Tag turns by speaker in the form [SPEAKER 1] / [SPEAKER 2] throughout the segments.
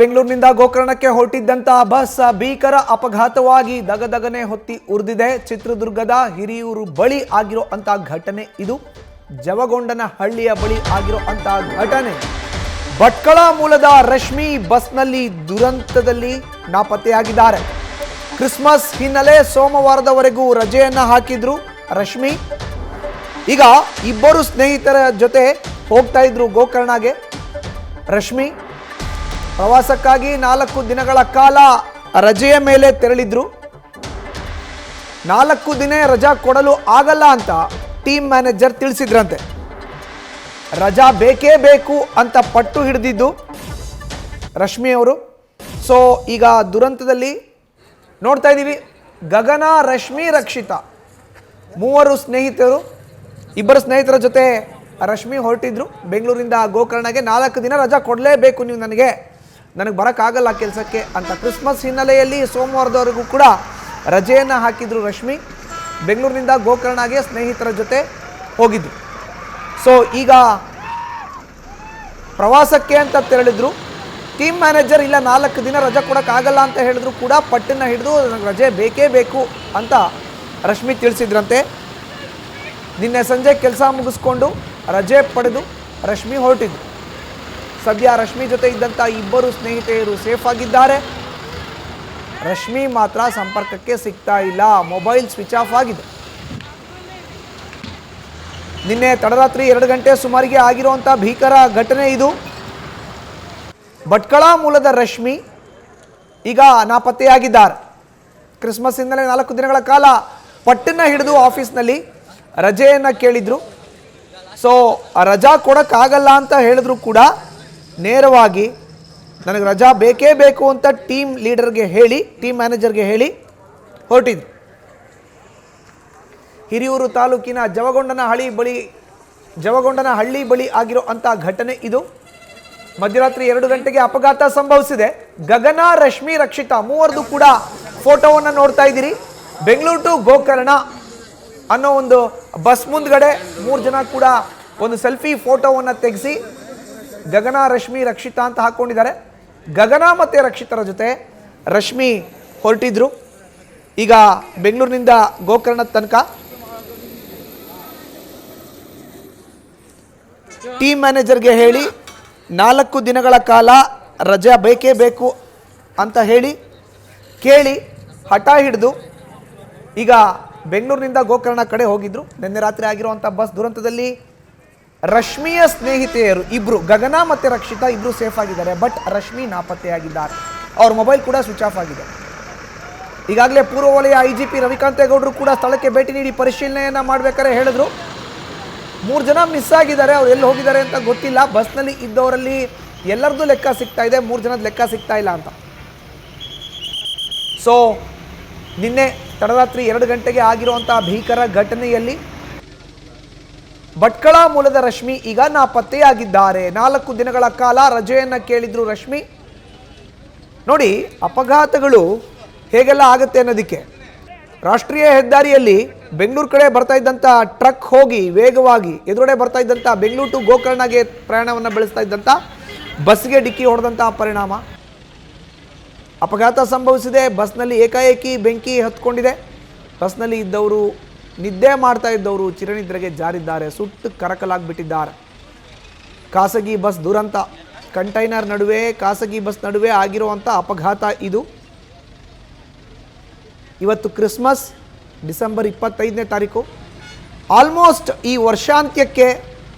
[SPEAKER 1] ಬೆಂಗಳೂರಿನಿಂದ ಗೋಕರ್ಣಕ್ಕೆ ಹೊರಟಿದ್ದಂತಹ ಬಸ್ ಭೀಕರ ಅಪಘಾತವಾಗಿ ದಗದಗನೆ ಹೊತ್ತಿ ಉರಿದಿದೆ. ಚಿತ್ರದುರ್ಗದ ಹಿರಿಯೂರು ಬಳಿ ಆಗಿರೋ ಅಂತ ಘಟನೆ ಇದು. ಜವಗೊಂಡನ ಹಳ್ಳಿಯ ಬಳಿ ಆಗಿರೋ ಅಂತ ಘಟನೆ. ಭಟ್ಕಳ ಮೂಲದ ರಶ್ಮಿ ಬಸ್ನಲ್ಲಿ ದುರಂತದಲ್ಲಿ ನಾಪತ್ತೆಯಾಗಿದ್ದಾರೆ. ಕ್ರಿಸ್ಮಸ್ ಹಿನ್ನೆಲೆ ಸೋಮವಾರದವರೆಗೂ ರಜೆಯನ್ನ ಹಾಕಿದ್ರು ರಶ್ಮಿ. ಈಗ ಇಬ್ಬರು ಸ್ನೇಹಿತರ ಜೊತೆ ಹೋಗ್ತಾ ಇದ್ರು ಗೋಕರ್ಣಗೆ. ರಶ್ಮಿ ಪ್ರವಾಸಕ್ಕಾಗಿ 4 ದಿನಗಳ ಕಾಲ ರಜೆಯ ಮೇಲೆ ತೆರಳಿದ್ರು. 4 ದಿನ ರಜಾ ಕೊಡಲು ಆಗಲ್ಲ ಅಂತ ಟೀಮ್ ಮ್ಯಾನೇಜರ್ ತಿಳಿಸಿದ್ರಂತೆ. ರಜಾ ಬೇಕೇ ಬೇಕು ಅಂತ ಪಟ್ಟು ಹಿಡಿದಿದ್ದು ರಶ್ಮಿ ಅವರು. ಸೊ ಈಗ ದುರಂತದಲ್ಲಿ ನೋಡ್ತಾ ಇದ್ದೀವಿ, ಗಗನ, ರಶ್ಮಿ, ರಕ್ಷಿತಾ ಮೂವರು ಸ್ನೇಹಿತರು. ಇಬ್ಬರು ಸ್ನೇಹಿತರ ಜೊತೆ ರಶ್ಮಿ ಹೊರಟಿದ್ರು ಬೆಂಗಳೂರಿಂದ ಗೋಕರ್ಣಗೆ. 4 ದಿನ ರಜಾ ಕೊಡಲೇಬೇಕು ನೀವು, ನನಗೆ ಬರೋಕ್ಕಾಗಲ್ಲ ಕೆಲಸಕ್ಕೆ ಅಂತ. ಕ್ರಿಸ್ಮಸ್ ಹಿನ್ನೆಲೆಯಲ್ಲಿ ಸೋಮವಾರದವರೆಗೂ ಕೂಡ ರಜೆಯನ್ನು ಹಾಕಿದ್ರು ರಶ್ಮಿ. ಬೆಂಗಳೂರಿನಿಂದ ಗೋಕರ್ಣಗೆ ಸ್ನೇಹಿತರ ಜೊತೆ ಹೋಗಿದ್ರು. ಸೊ ಈಗ ಪ್ರವಾಸಕ್ಕೆ ಅಂತ ತೆರಳಿದ್ರು. ಟೀಮ್ ಮ್ಯಾನೇಜರ್ ಇಲ್ಲ 4 ದಿನ ರಜೆ ಕೊಡೋಕ್ಕಾಗಲ್ಲ ಅಂತ ಹೇಳಿದ್ರು ಕೂಡ ಪಟ್ಟನ್ನು ಹಿಡಿದು ನನಗೆ ರಜೆ ಬೇಕೇ ಬೇಕು ಅಂತ ರಶ್ಮಿ ತಿಳಿಸಿದ್ರಂತೆ. ನಿನ್ನೆ ಸಂಜೆ ಕೆಲಸ ಮುಗಿಸ್ಕೊಂಡು ರಜೆ ಪಡೆದು ರಶ್ಮಿ ಹೊರಟಿದ್ರು. ಸದ್ಯ ರಶ್ಮಿ ಜೊತೆ ಇದ್ದಂಥ ಇಬ್ಬರು ಸ್ನೇಹಿತೆಯರು ಸೇಫ್ ಆಗಿದ್ದಾರೆ. ರಶ್ಮಿ ಮಾತ್ರ ಸಂಪರ್ಕಕ್ಕೆ ಸಿಗ್ತಾ ಇಲ್ಲ, ಮೊಬೈಲ್ ಸ್ವಿಚ್ ಆಫ್ ಆಗಿದೆ. ನಿನ್ನೆ ತಡರಾತ್ರಿ 2 ಗಂಟೆ ಸುಮಾರಿಗೆ ಆಗಿರುವಂಥ ಭೀಕರ ಘಟನೆ ಇದು. ಭಟ್ಕಳ ಮೂಲದ ರಶ್ಮಿ ಈಗ ನಾಪತ್ತೆಯಾಗಿದ್ದಾರೆ. ಕ್ರಿಸ್ಮಸ್ ಹಿನ್ನೆಲೆ 4 ದಿನಗಳ ಕಾಲ ಪಟ್ಟನ್ನು ಹಿಡಿದು ಆಫೀಸ್ನಲ್ಲಿ ರಜೆಯನ್ನು ಕೇಳಿದ್ರು. ಸೊ ರಜಾ ಕೊಡೋಕ್ಕಾಗಲ್ಲ ಅಂತ ಹೇಳಿದ್ರು ಕೂಡ ನೇರವಾಗಿ ನನಗೆ ರಜಾ ಬೇಕೇ ಬೇಕು ಅಂತ ಟೀಮ್ ಲೀಡರ್ಗೆ ಹೇಳಿ, ಟೀಮ್ ಮ್ಯಾನೇಜರ್ಗೆ ಹೇಳಿ ಹೊರಟಿದ್ರು. ಹಿರಿಯೂರು ತಾಲೂಕಿನ ಜವಗೊಂಡನ ಹಳ್ಳಿ ಬಳಿ ಆಗಿರೋ ಅಂಥ ಘಟನೆ ಇದು. ಮಧ್ಯರಾತ್ರಿ 2 ಗಂಟೆಗೆ ಅಪಘಾತ ಸಂಭವಿಸಿದೆ. ಗಗನ, ರಶ್ಮಿ, ರಕ್ಷಿತಾ ಮೂವರದು ಕೂಡ ಫೋಟೋವನ್ನು ನೋಡ್ತಾ ಇದ್ದೀರಿ. ಬೆಂಗಳೂರು ಟು ಗೋಕರ್ಣ ಅನ್ನೋ ಒಂದು ಬಸ್ ಮುಂದ್ಗಡೆ 3 ಜನ ಕೂಡ ಒಂದು ಸೆಲ್ಫಿ ಫೋಟೋವನ್ನು ತೆಗೆಸಿ ಗಗನ, ರಶ್ಮಿ, ರಕ್ಷಿತಾ ಅಂತ ಹಾಕ್ಕೊಂಡಿದ್ದಾರೆ. ಗಗನ ಮತ್ತು ರಕ್ಷಿತರ ಜೊತೆ ರಶ್ಮಿ ಹೊರಟಿದ್ರು ಈಗ ಬೆಂಗಳೂರಿನಿಂದ ಗೋಕರ್ಣದ ತನಕ. ಟೀಮ್ ಮ್ಯಾನೇಜರ್ಗೆ ಹೇಳಿ 4 ದಿನಗಳ ಕಾಲ ರಜೆ ಬೇಕೇ ಬೇಕು ಅಂತ ಕೇಳಿ ಹಠ ಹಿಡಿದು ಈಗ ಬೆಂಗಳೂರಿನಿಂದ ಗೋಕರ್ಣ ಕಡೆ ಹೋಗಿದ್ರು. ನಿನ್ನೆ ರಾತ್ರಿ ಆಗಿರುವಂಥ ಬಸ್ ದುರಂತದಲ್ಲಿ ರಶ್ಮಿಯ ಸ್ನೇಹಿತೆಯರು ಇಬ್ರು, ಗಗನ ಮತ್ತು ರಕ್ಷಿತಾ ಇಬ್ರು ಸೇಫ್ ಆಗಿದ್ದಾರೆ. ಬಟ್ ರಶ್ಮಿ ನಾಪತ್ತೆಯಾಗಿದ್ದಾರೆ. ಅವ್ರ ಮೊಬೈಲ್ ಕೂಡ ಸ್ವಿಚ್ ಆಫ್ ಆಗಿದೆ. ಈಗಾಗಲೇ ಪೂರ್ವ ವಲಯ IGP ರವಿಕಾಂತೇಗೌಡರು ಕೂಡ ಸ್ಥಳಕ್ಕೆ ಭೇಟಿ ನೀಡಿ ಪರಿಶೀಲನೆಯನ್ನು ಮಾಡಬೇಕಾದ್ರೆ ಹೇಳಿದ್ರು 3 ಜನ ಮಿಸ್ ಆಗಿದ್ದಾರೆ, ಅವ್ರು ಎಲ್ಲಿ ಹೋಗಿದ್ದಾರೆ ಅಂತ ಗೊತ್ತಿಲ್ಲ. ಬಸ್ನಲ್ಲಿ ಇದ್ದವರಲ್ಲಿ ಎಲ್ಲರದ್ದು ಲೆಕ್ಕ ಸಿಗ್ತಾ ಇದೆ, 3 ಜನದ ಲೆಕ್ಕ ಸಿಗ್ತಾ ಇಲ್ಲ ಅಂತ. ಸೊ ನಿನ್ನೆ ತಡರಾತ್ರಿ 2 ಗಂಟೆಗೆ ಆಗಿರುವಂಥ ಭೀಕರ ಘಟನೆಯಲ್ಲಿ ಭಟ್ಕಳ ಮೂಲದ ರಶ್ಮಿ ಈಗ ನಾಪತ್ತೆಯಾಗಿದ್ದಾರೆ. 4 ದಿನಗಳ ಕಾಲ ರಜೆಯನ್ನು ಕೇಳಿದ್ರು ರಶ್ಮಿ. ನೋಡಿ, ಅಪಘಾತಗಳು ಹೇಗೆಲ್ಲ ಆಗುತ್ತೆ ಅನ್ನೋದಕ್ಕೆ ರಾಷ್ಟ್ರೀಯ ಹೆದ್ದಾರಿಯಲ್ಲಿ ಬೆಂಗಳೂರು ಕಡೆ ಬರ್ತಾ ಇದ್ದಂಥ ಟ್ರಕ್ ಹೋಗಿ ವೇಗವಾಗಿ ಎದುರುಗಡೆ ಬರ್ತಾ ಇದ್ದಂಥ ಬೆಂಗಳೂರು ಟು ಗೋಕರ್ಣಗೆ ಪ್ರಯಾಣವನ್ನು ಬೆಳೆಸ್ತಾ ಇದ್ದಂಥ ಬಸ್ಗೆ ಡಿಕ್ಕಿ ಹೊಡೆದಂಥ ಪರಿಣಾಮ ಅಪಘಾತ ಸಂಭವಿಸಿದೆ. ಬಸ್ನಲ್ಲಿ ಏಕಾಏಕಿ ಬೆಂಕಿ ಹತ್ಕೊಂಡಿದೆ. ಬಸ್ನಲ್ಲಿ ಇದ್ದವರು, ನಿದ್ದೆ ಮಾಡ್ತಾ ಇದ್ದವರು ಚಿರನಿದ್ರೆಗೆ ಜಾರಿದ್ದಾರೆ, ಸುಟ್ಟು ಕರಕಲಾಗಿಬಿಟ್ಟಿದ್ದಾರೆ. ಖಾಸಗಿ ಬಸ್ ದುರಂತ, ಕಂಟೈನರ್ ನಡುವೆ ಖಾಸಗಿ ಬಸ್ ನಡುವೆ ಆಗಿರುವಂಥ ಅಪಘಾತ ಇದು. ಇವತ್ತು ಕ್ರಿಸ್ಮಸ್, ಡಿಸೆಂಬರ್ 25ನೇ ತಾರೀಕು. ಆಲ್ಮೋಸ್ಟ್ ಈ ವರ್ಷಾಂತ್ಯಕ್ಕೆ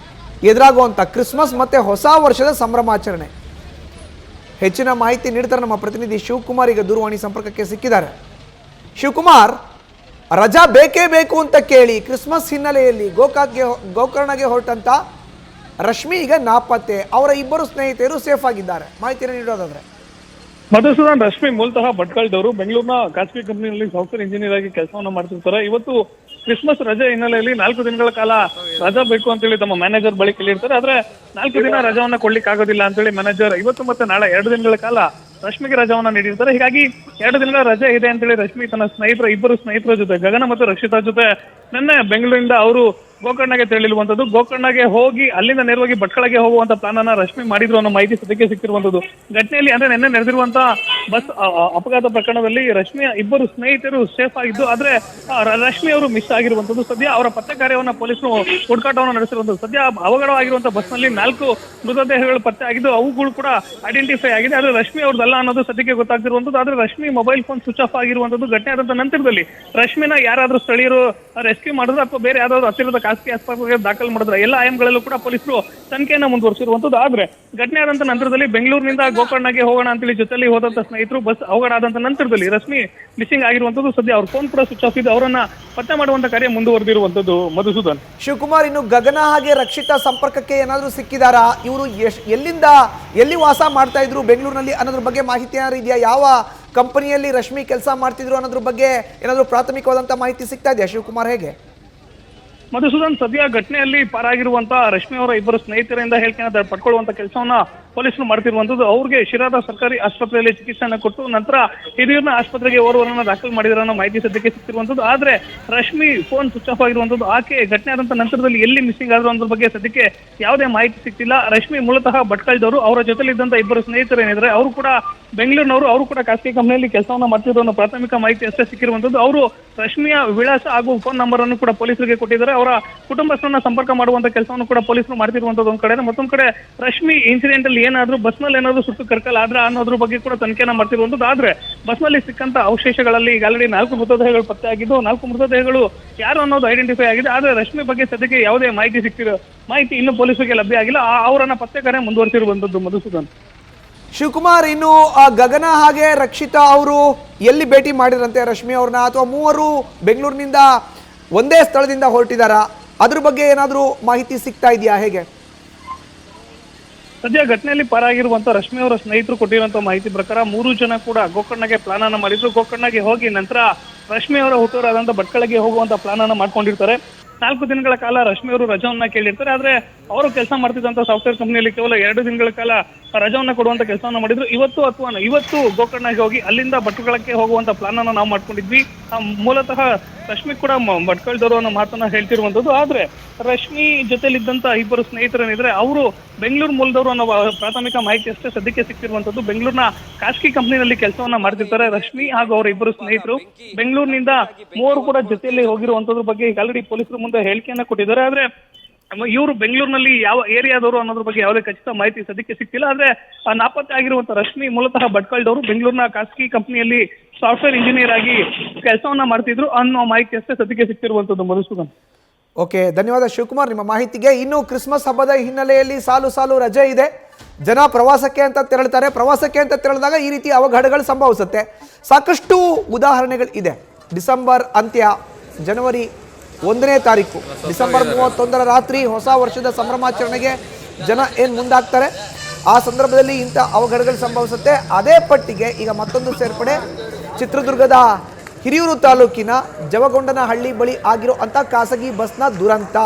[SPEAKER 1] ಎದುರಾಗುವಂಥ ಕ್ರಿಸ್ಮಸ್ ಮತ್ತು ಹೊಸ ವರ್ಷದ ಸಂಭ್ರಮಾಚರಣೆ. ಹೆಚ್ಚಿನ ಮಾಹಿತಿ ನೀಡ್ತಾರೆ ನಮ್ಮ ಪ್ರತಿನಿಧಿ ಶಿವಕುಮಾರ್. ಈಗ ದೂರವಾಣಿ ಸಂಪರ್ಕಕ್ಕೆ ಸಿಕ್ಕಿದ್ದಾರೆ. ಶಿವಕುಮಾರ್, ರಜಾ ಬೇಕೇ ಬೇಕು ಅಂತ ಕೇಳಿ ಕ್ರಿಸ್ಮಸ್ ಹಿನ್ನೆಲೆಯಲ್ಲಿ ಗೋಕರ್ಣಗೆ ಹೊರಟಂತ ರಶ್ಮಿ ಈಗ ನಾಪತ್ತೆ. ಅವರ ಇಬ್ಬರು ಸ್ನೇಹಿತರು ಸೇಫ್ ಆಗಿದ್ದಾರೆ. ಮಾಹಿತಿಯನ್ನು ನೀಡೋದಾದ್ರೆ
[SPEAKER 2] ಮಧುಸೂದನ್, ರಶ್ಮಿ ಮೂಲತಃ ಭಟ್ಕಳದವರು. ಬೆಂಗಳೂರಿನ ಖಾಸಗಿ ಕಂಪನಿಯಲ್ಲಿ ಸಾಫ್ಟ್ವೇರ್ ಇಂಜಿನಿಯರ್ ಆಗಿ ಕೆಲಸವನ್ನ ಮಾಡ್ತಿರ್ತಾರೆ. ಇವತ್ತು ಕ್ರಿಸ್ಮಸ್ ರಜೆ ಹಿನ್ನೆಲೆಯಲ್ಲಿ 4 ದಿನಗಳ ಕಾಲ ರಜಾ ಬೇಕು ಅಂತೇಳಿ ತಮ್ಮ ಮ್ಯಾನೇಜರ್ ಬಳಿ ಕೇಳಿರ್ತಾರೆ. ಆದ್ರೆ 4 ದಿನ ರಜಾವನ್ನ ಕೊಡ್ಲಿಕ್ಕೆ ಆಗೋದಿಲ್ಲ ಅಂತೇಳಿ ಮ್ಯಾನೇಜರ್ ಇವತ್ತು ಮತ್ತೆ ನಾಳೆ 2 ದಿನಗಳ ಕಾಲ ರಶ್ಮಿಗೆ ರಜಾವನ್ನ ನೀಡಿರ್ತಾರೆ. ಹೀಗಾಗಿ 2 ದಿನಗಳ ರಜೆ ಇದೆ ಅಂತೇಳಿ ರಶ್ಮಿ ತನ್ನ ಇಬ್ಬರು ಸ್ನೇಹಿತರ ಜೊತೆ, ಗಗನ ಮತ್ತು ರಕ್ಷಿತಾ ಜೊತೆ ನಿನ್ನೆ ಬೆಂಗಳೂರಿಂದ ಅವರು ಗೋಕರ್ಣಗೆ ತೆರಳಿರುವಂತದ್ದು. ಗೋಕರ್ಣಗೆ ಹೋಗಿ ಅಲ್ಲಿಂದ ನೇರವಾಗಿ ಭಟ್ಕಳಗೆ ಹೋಗುವಂತ ಪ್ಲಾನ್ ಅನ್ನ ರಶ್ಮಿ ಮಾಡಿದ್ರು ಅನ್ನೋ ಮಾಹಿತಿ ಸದ್ಯಕ್ಕೆ ಸಿಕ್ಕಿರುವಂತದ್ದು. ಘಟನೆಯಲ್ಲಿ ಅಂದ್ರೆ ನಿನ್ನೆ ನಡೆದಿರುವಂತಹ ಬಸ್ ಅಪಘಾತ ಪ್ರಕರಣದಲ್ಲಿ ರಶ್ಮಿಯ ಇಬ್ಬರು ಸ್ನೇಹಿತರು ಸೇಫ್ ಆಗಿದ್ದು, ಆದ್ರೆ ರಶ್ಮಿ ಅವರು ಮಿಸ್ ಆಗಿರುವಂತದ್ದು. ಸದ್ಯ ಅವರ ಪತ್ತೆ ಕಾರ್ಯವನ್ನ ಪೊಲೀಸರು ಹುಡುಕಾಟವನ್ನು ನಡೆಸಿರುವಂತದ್ದು. ಸದ್ಯ ಅವಘಡವಾಗಿರುವಂತಹ ಬಸ್ ನಲ್ಲಿ 4 ಮೃತದೇಹಗಳು ಪತ್ತೆ ಆಗಿದ್ದು, ಅವುಗಳು ಕೂಡ ಐಡೆಂಟಿಫೈ ಆಗಿದೆ. ಆದ್ರೆ ರಶ್ಮಿ ಅವ್ರದ್ದಲ್ಲ ಅನ್ನೋದು ಸದ್ಯಕ್ಕೆ ಗೊತ್ತಾಗ್ತಿರುವಂತದ್ದು. ಆದ್ರೆ Rashmi mobile phone switch off ಆಗಿರುವಂತದ್ದು. ಘಟನೆ ಆದಂತ ನಂತರದಲ್ಲಿ ರಶ್ಮಿನ ಯಾರಾದ್ರೂ ಸ್ಥಳೀಯರು ರೆಸ್ಕ್ಯೂ ಮಾಡಿದ್ರು ಅಥವಾ ಬೇರೆ ಯಾವ್ದಾದ್ರು ಹತ್ತಿರದ ಖಾಸಗಿ ಆಸ್ಪತ್ರೆಗೆ ದಾಖಲು ಮಾಡಿದ್ರೆ, ಎಲ್ಲ ಆಯಾಮಗಳಲ್ಲೂ ಕೂಡ ಪೊಲೀಸರು ತನಿಖೆಯನ್ನ ಮುಂದುವರಿಸಿರುವಂತದ್ದು. ಆದ್ರೆ ಘಟನೆ ಆದಂತ ನಂತರದಲ್ಲಿ ಬೆಂಗಳೂರಿನಿಂದ ಗೋಕರ್ಣಗೆ ಹೋಗೋಣ ಅಂತೇಳಿ ಜೊತೆಲಿ ಹೋದಂತ ಸ್ನೇಹಿತರು ಬಸ್ ಅವಘಡ ಆದಂತ ನಂತರದಲ್ಲಿ ರಶ್ಮಿ ಮಿಸ್ಸಿಂಗ್ ಆಗಿರುವಂತದ್ದು. ಸದ್ಯ ಅವ್ರ ಫೋನ್ ಕೂಡ ಸ್ವಿಚ್ ಆಫ್ ಇದೆ. ಅವರನ್ನ ಪತ್ತೆ ಮಾಡುವಂತ ಕಾರ್ಯ ಮುಂದುವರೆದಿರುವಂತದ್ದು. ಮಧುಸೂದನ್.
[SPEAKER 1] ಶಿವಕುಮಾರ್, ಇನ್ನು ಗಗನ ಹಾಗೆ ರಕ್ಷಿತಾ ಸಂಪರ್ಕಕ್ಕೆ ಏನಾದರೂ ಸಿಕ್ಕಿದಾರಾ? ಇವರು ಎಲ್ಲಿ ವಾಸ ಮಾಡ್ತಾ ಇದ್ರು ಬೆಂಗಳೂರಿನಲ್ಲಿ ಅನ್ನೋದ್ರ ಬಗ್ಗೆ ಮಾಹಿತಿ ಏನಾದ್ರು ಇದೆಯಾ? ಯಾವ ಕಂಪನಿಯಲ್ಲಿ ರಶ್ಮಿ ಕೆಲಸ ಮಾಡ್ತಿದ್ರು ಅನ್ನೋದ್ರ ಬಗ್ಗೆ ಏನಾದರೂ ಪ್ರಾಥಮಿಕವಾದಂತ ಮಾಹಿತಿ ಸಿಗ್ತಾ ಇದೆಯಾ ಶಿವಕುಮಾರ್? ಹೇಗೆ
[SPEAKER 2] ಮಧುಸೂದನ್, ಸದ್ಯ ಘಟನೆಯಲ್ಲಿ ಪಾರಾಗಿರುವಂತಹ ರಶ್ಮಿ ಅವರ ಇಬ್ಬರು ಸ್ನೇಹಿತರಿಂದ ಹೇಳಿಕೆಯನ್ನು ಪಡ್ಕೊಳ್ಳುವಂತ ಕೆಲಸವನ್ನ ಪೊಲೀಸರು ಮಾಡ್ತಿರುವಂತದ್ದು. ಅವ್ರಿಗೆ ಶಿರಾದ ಸರ್ಕಾರಿ ಆಸ್ಪತ್ರೆಯಲ್ಲಿ ಚಿಕಿತ್ಸೆಯನ್ನು ಕೊಟ್ಟು ನಂತರ ಹಿರಿಯೂರಿನ ಆಸ್ಪತ್ರೆಗೆ ಓರ್ವರನ್ನ ದಾಖಲು ಮಾಡಿದ್ರು ಅನ್ನೋ ಮಾಹಿತಿ ಸದ್ಯಕ್ಕೆ ಸಿಕ್ತಿರುವಂತದ್ದು. ಆದ್ರೆ ರಶ್ಮಿ ಫೋನ್ ಸ್ವಿಚ್ ಆಫ್ ಆಗಿರುವಂತದ್ದು. ಆಕೆ ಘಟನೆ ಆದಂತ ನಂತರದಲ್ಲಿ ಎಲ್ಲಿ ಮಿಸ್ಸಿಂಗ್ ಆದ್ರು ಅನ್ನೋದ್ರ ಬಗ್ಗೆ ಸದ್ಯಕ್ಕೆ ಯಾವುದೇ ಮಾಹಿತಿ ಸಿಗ್ತಿಲ್ಲ. ರಶ್ಮಿ ಮೂಲತಃ ಭಟ್ಕಳದವರು. ಅವರ ಜೊತೆಲಿದ್ದಂತ ಇಬ್ಬರು ಸ್ನೇಹಿತರು ಏನಿದ್ರೆ ಅವರು ಕೂಡ ಬೆಂಗಳೂರಿನವರು. ಅವರು ಕೂಡ ಖಾಸಗಿ ಕಂಪನಿಯಲ್ಲಿ ಕೆಲಸವನ್ನ ಮಾಡ್ತಿದ್ರು ಅನ್ನೋ ಪ್ರಾಥಮಿಕ ಮಾಹಿತಿ ಅಷ್ಟೇ ಸಿಕ್ಕಿರುವಂತದ್ದು. ಅವರು ರಶ್ಮಿಯ ವಿಳಾಸ ಹಾಗೂ ಫೋನ್ ನಂಬರ್ ಅನ್ನು ಕೂಡ ಪೊಲೀಸರಿಗೆ ಕೊಟ್ಟಿದ್ದಾರೆ. ಅವರ ಕುಟುಂಬಸ್ಥರನ್ನ ಸಂಪರ್ಕ ಮಾಡುವಂತ ಕೆಲಸವನ್ನು ಕೂಡ ಪೊಲೀಸರು ಮಾಡ್ತಿರುವಂತದ್ದು ಒಂದ್ ಕಡೆ. ಮತ್ತೊಂದ್ ಕಡೆ ರಶ್ಮಿ ಇನ್ಸಿಡೆಂಟ್ ಅಲ್ಲಿ ಏನಾದ್ರು ಬಸ್ ನಲ್ಲಿ ಏನಾದ್ರು ಸುಟ್ಟು ಕರ್ಕಲ್ ಆದ್ರ ಅನ್ನೋದ್ರ ಬಗ್ಗೆ ಕೂಡ ತನಿಖೆನ ಮಾಡ್ತಿರುವಂತದ್ದು. ಆದ್ರೆ ಬಸ್ ನಲ್ಲಿ ಸಿಕ್ಕಂತ ಅವಶೇಷಗಳಲ್ಲಿ ಈಗ ಆಲ್ರೆಡಿ 4 ಮೃತದೇಹಗಳು ಪತ್ತೆ ಆಗಿದ್ದು, 4 ಮೃತದೇಹಗಳು ಯಾರು ಅನ್ನೋದು ಐಡೆಂಟಿಫೈ ಆಗಿದೆ. ಆದ್ರೆ ರಶ್ಮಿ ಬಗ್ಗೆ ಸದ್ಯಕ್ಕೆ ಯಾವುದೇ ಮಾಹಿತಿ ಇನ್ನು ಪೊಲೀಸರಿಗೆ ಲಭ್ಯ ಆಗಿಲ್ಲ. ಅವರನ್ನ ಪತ್ತೆ ಕಾರ್ಯ ಮುಂದುವರಿಸಿರುವಂತದ್ದು. ಮಧುಸೂದನ್.
[SPEAKER 1] ಶಿವಕುಮಾರ್, ಇನ್ನು ಗಗನ ಹಾಗೆ ರಕ್ಷಿತಾ ಅವರು ಎಲ್ಲಿ ಭೇಟಿ ಮಾಡಿದ್ರಂತೆ ರಶ್ಮಿ ಅವ್ರನ್ನ? ಅಥವಾ ಮೂವರು ಬೆಂಗಳೂರಿನಿಂದ ಒಂದೇ ಸ್ಥಳದಿಂದ ಹೊರಟಿದಾರಾ? ಅದ್ರ ಬಗ್ಗೆ ಏನಾದರೂ ಮಾಹಿತಿ ಸಿಗ್ತಾ ಇದೆಯಾ? ಹೇಗೆ
[SPEAKER 2] ಸದ್ಯ ಘಟನೆಯಲ್ಲಿ ಪಾರಾಗಿರುವಂತ ರಶ್ಮಿ ಅವರ ಸ್ನೇಹಿತರು ಕೊಟ್ಟಿರುವಂತ ಮಾಹಿತಿ ಪ್ರಕಾರ 3 ಜನ ಕೂಡ ಗೋಕರ್ಣಗೆ ಪ್ಲಾನ್ ಅನ್ನ ಮಾಡಿದ್ರು. ಗೋಕರ್ಣಗೆ ಹೋಗಿ ನಂತರ ರಶ್ಮಿ ಅವರ ಹುಟ್ಟೂರಾದಂತ ಭಟ್ಕಳಗೆ ಹೋಗುವಂತ ಪ್ಲಾನ್ ಅನ್ನ ಮಾಡ್ಕೊಂಡಿರ್ತಾರೆ. 4 ದಿನಗಳ ಕಾಲ ರಶ್ಮಿ ಅವರು ರಜವನ್ನ ಕೇಳಿರ್ತಾರೆ. ಆದ್ರೆ ಅವರು ಕೆಲಸ ಮಾಡ್ತಿದ್ದಂತ ಸಾಫ್ಟ್ವೇರ್ ಕಂಪನಿಯಲ್ಲಿ ಕೇವಲ 2 ದಿನಗಳ ಕಾಲ ರಜವನ್ನ ಕೊಡುವಂತ ಕೆಲಸವನ್ನ ಮಾಡಿದ್ರು. ಇವತ್ತು ಗೋಕರ್ಣಗೆ ಹೋಗಿ ಅಲ್ಲಿಂದ ಭಟ್ಕಳಕ್ಕೆ ಹೋಗುವಂತ ಪ್ಲಾನ್ ಅನ್ನ ನಾವು ಮಾಡ್ಕೊಂಡಿದ್ವಿ. ಮೂಲತಃ ರಶ್ಮಿ ಕೂಡ ಭಟ್ಕಳದವರು ಅನ್ನೋ ಮಾತನ್ನ ಹೇಳ್ತಿರುವಂತದ್ದು. ಆದ್ರೆ ರಶ್ಮಿ ಜೊತೆಲಿದ್ದಂತ ಇಬ್ಬರು ಸ್ನೇಹಿತರೇನಿದ್ರೆ ಅವರು ಬೆಂಗಳೂರು ಮೂಲದವರು ಅನ್ನೋ ಪ್ರಾಥಮಿಕ ಮಾಹಿತಿ ಅಷ್ಟೇ ಸದ್ಯಕ್ಕೆ ಸಿಕ್ತಿರುವಂತದ್ದು. ಬೆಂಗಳೂರಿನ ಖಾಸಗಿ ಕಂಪನಿನಲ್ಲಿ ಕೆಲಸವನ್ನ ಮಾಡ್ತಿರ್ತಾರೆ ರಶ್ಮಿ ಹಾಗೂ ಅವರ ಇಬ್ಬರು ಸ್ನೇಹಿತರು. ಬೆಂಗಳೂರಿನಿಂದ 3 ಕೂಡ ಜೊತೆಯಲ್ಲಿ ಹೋಗಿರುವಂತದ್ರ ಬಗ್ಗೆ ಈಗ ಆಲ್ರೆಡಿ ಪೊಲೀಸರು ಮುಂದೆ ಹೇಳಿಕೆಯನ್ನ ಕೊಟ್ಟಿದ್ದಾರೆ. ಆದ್ರೆ ಇವರು ಬೆಂಗಳೂರಿನಲ್ಲಿ ಯಾವ ಏರಿಯಾದವರು ಅನ್ನೋದ್ರ ಬಗ್ಗೆ ಯಾವುದೇ ಖಚಿತ ಮಾಹಿತಿ ಸದ್ಯಕ್ಕೆ ಸಿಕ್ತಿಲ್ಲ. ಆದ್ರೆ ನಾಪತ್ತೆ ಆಗಿರುವಂತ ರಶ್ಮಿ ಮೂಲತಃ ಭಟ್ಕಳದವರು. ಬೆಂಗಳೂರಿನ ಖಾಸಗಿ ಕಂಪನಿಯಲ್ಲಿ ಸಾಫ್ಟ್ವೇರ್ ಇಂಜಿನಿಯರ್ ಆಗಿ ಕೆಲಸವನ್ನ ಮಾಡ್ತಿದ್ರು ಅನ್ನೋ ಮಾಹಿತಿ ಅಷ್ಟೇ ಸದ್ಯಕ್ಕೆ ಸಿಕ್ತಿರುವಂತದ್ದು. ಮಧುಸೂದನ್.
[SPEAKER 1] ಓಕೆ, ಧನ್ಯವಾದ ಶಿವಕುಮಾರ್ ನಿಮ್ಮ ಮಾಹಿತಿಗೆ. ಇನ್ನು ಕ್ರಿಸ್ಮಸ್ ಹಬ್ಬದ ಹಿನ್ನೆಲೆಯಲ್ಲಿ ಸಾಲು ರಜೆ ಇದೆ. ಜನ ಪ್ರವಾಸಕ್ಕೆ ಅಂತ ತೆರಳಿದಾಗ ಈ ರೀತಿ ಅವಘಡಗಳು ಸಂಭವಿಸುತ್ತೆ. ಸಾಕಷ್ಟು ಉದಾಹರಣೆಗಳು ಇದೆ. ಡಿಸೆಂಬರ್ ಅಂತ್ಯ, ಜನವರಿ 1ನೇ ತಾರೀಕು, ಡಿಸೆಂಬರ್ 31ರ ರಾತ್ರಿ ಹೊಸ ವರ್ಷದ ಸಂಭ್ರಮಾಚರಣೆಗೆ ಜನ ಏನು ಮುಂದಾಗ್ತಾರೆ. ಆ ಸಂದರ್ಭದಲ್ಲಿ ಇಂಥ ಅವಘಡಗಳು ಸಂಭವಿಸುತ್ತೆ. ಅದೇ ಪಟ್ಟಿಗೆ ಈಗ ಮತ್ತೊಂದು ಸೇರ್ಪಡೆ. ಚಿತ್ರದುರ್ಗದ ಹಿರಿಯೂರು ತಾಲೂಕಿನ ಜವಗೊಂಡನಹಳ್ಳಿ ಬಳಿ ಆಗಿರೋ ಅಂಥ ಖಾಸಗಿ ಬಸ್ನ ದುರಂತ.